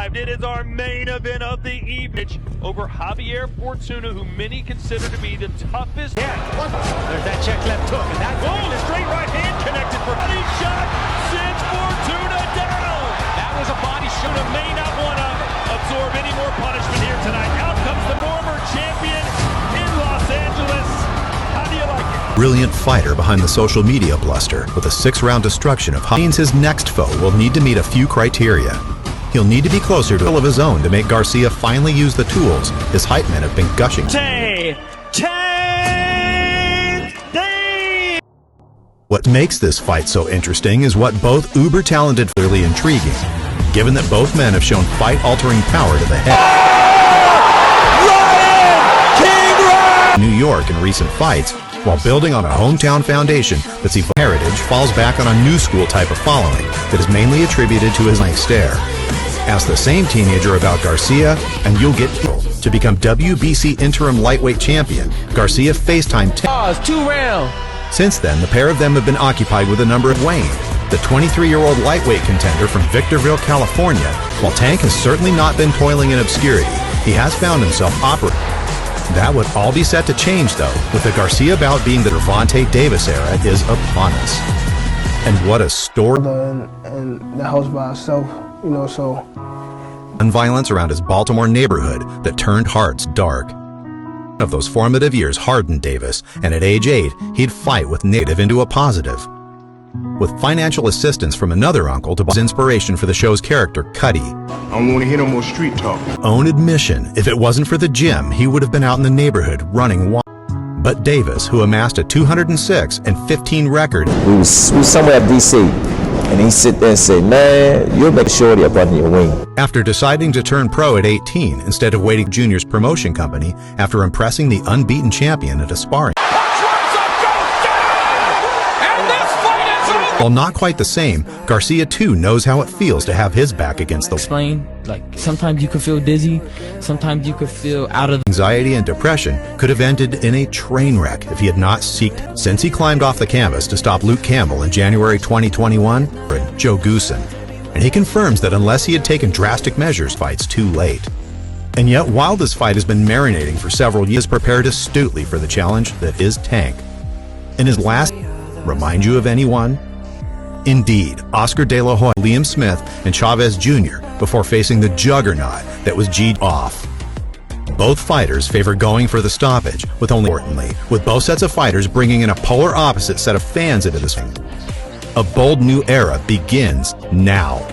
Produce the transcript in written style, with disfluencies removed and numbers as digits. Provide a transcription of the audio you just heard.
arrived. It is our main event of the evening over Javier Fortuna, who many consider to be the toughest. Yeah, there's that check left hook, and that's the straight right hand connected for body shot. Sends Fortuna down. That was a body shot. Fortuna may not want to absorb any more punishment here tonight. Out comes the former champion in Los Angeles. How do you like it? Brilliant fighter behind the social media bluster with a 6-round destruction of means his next foe will need to meet a few criteria. He'll need to be closer to a will of his own to make Garcia finally use the tools his hype men have been gushing. What makes this fight so interesting is what both uber-talented, clearly intriguing, given that both men have shown fight-altering power to the head. New York in recent fights, while building on a hometown foundation that sees heritage, falls back on a new school type of following that is mainly attributed to his nice stare. Ask the same teenager about Garcia, and you'll get to become WBC interim lightweight champion. Garcia FaceTime 2 rounds. Since then, the pair of them have been occupied with a number of Wayne, the 23-year-old lightweight contender from Victorville, California. While Tank has certainly not been toiling in obscurity, he has found himself operating. That would all be set to change, though, with the Garcia bout being the Gervonta Davis era is upon us. And what a story. And the house by itself, you know, so. And violence around his Baltimore neighborhood that turned hearts dark. Of those formative years hardened Davis, and at age 8, he'd fight with native into a positive. With financial assistance from another uncle to inspiration for the show's character, Cuddy. I don't want to hear no more street talk. Own admission, if it wasn't for the gym, he would have been out in the neighborhood running wild. But Davis, who amassed a 206 and 15 record, we was somewhere at DC, and he sit there and say, "Man, you'll make shorty up under your wing." After deciding to turn pro at 18 instead of waiting Junior's promotion company after impressing the unbeaten champion at a sparring. While not quite the same, Garcia too knows how it feels to have his back against the explain. Like, sometimes you can feel dizzy, sometimes you can feel out of anxiety and depression could have ended in a train wreck if he had not seeked. Since he climbed off the canvas to stop Luke Campbell in January 2021, Joe Goosen, and he confirms that unless he had taken drastic measures, fight's too late. And yet, while this fight has been marinating for several years, prepared astutely for the challenge that is Tank. In his last, remind you of anyone? Indeed, Oscar De La Hoya, Liam Smith, and Chavez Jr. before facing the juggernaut that was G'd off. Both fighters favor going for the stoppage, with only importantly, with both sets of fighters bringing in a polar opposite set of fans into this thing. A bold new era begins now.